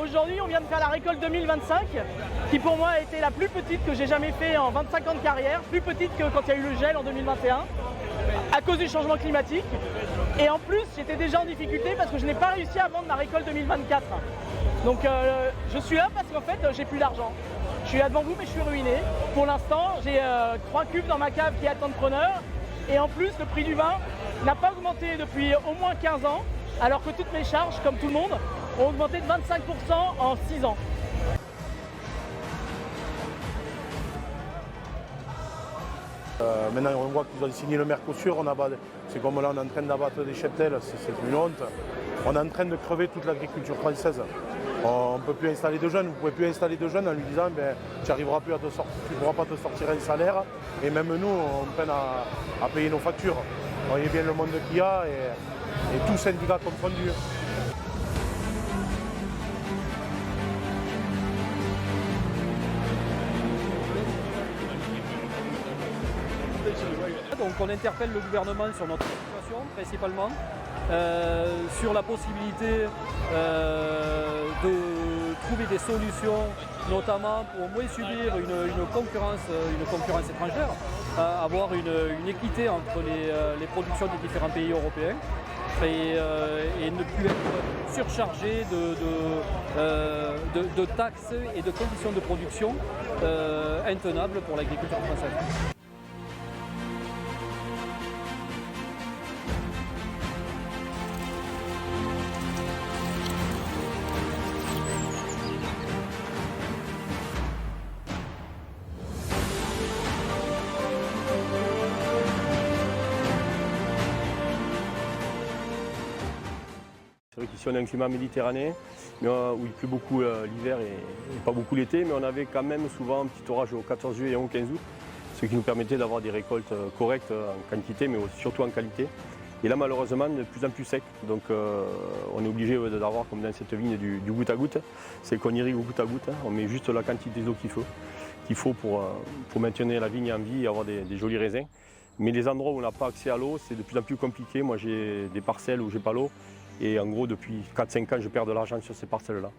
aujourd'hui, on vient de faire la récolte 2025, qui pour moi a été la plus petite que j'ai jamais fait en 25 ans de carrière, plus petite que quand il y a eu le gel en 2021, à cause du changement climatique. Et en plus, j'étais déjà en difficulté parce que je n'ai pas réussi à vendre ma récolte 2024. Donc je suis là parce qu'en fait, j'ai plus d'argent. Je suis là devant vous, mais je suis ruiné. Pour l'instant, j'ai 3 cuves dans ma cave qui attendent preneur. Et en plus, le prix du vin n'a pas augmenté depuis au moins 15 ans, alors que toutes mes charges, comme tout le monde, ont augmenté de 25% en 6 ans. Maintenant, on voit qu'ils ont signé le Mercosur, c'est comme là, on est en train d'abattre des cheptels, c'est une honte. On est en train de crever toute l'agriculture française. On ne peut plus installer de jeunes, vous ne pouvez plus installer de jeunes en lui disant ben, tu n'arriveras plus à te sortir, tu ne pourras pas te sortir un salaire. Et même nous, on peine à payer nos factures. Vous voyez bien le monde qu'il y a et tous syndicats confondus. Donc on interpelle le gouvernement sur notre situation principalement, sur la possibilité de trouver des solutions, notamment pour moins subir une concurrence étrangère, avoir une équité entre les productions des différents pays européens et ne plus être surchargé de taxes et de conditions de production intenables pour l'agriculture française. C'est vrai qu'ici on a un climat méditerranéen mais où il pleut beaucoup l'hiver et pas beaucoup l'été, mais on avait quand même souvent un petit orage au 14 juillet et au 15 août, ce qui nous permettait d'avoir des récoltes correctes en quantité mais surtout en qualité. Et là malheureusement de plus en plus sec, donc on est obligé d'avoir comme dans cette vigne du goutte à goutte, c'est qu'on irrigue au goutte à goutte, on met juste la quantité d'eau qu'il faut pour maintenir la vigne en vie et avoir des jolis raisins. Mais les endroits où on n'a pas accès à l'eau, c'est de plus en plus compliqué. Moi j'ai des parcelles où j'ai pas l'eau. Et en gros, depuis 4-5 ans, je perds de l'argent sur ces parcelles-là.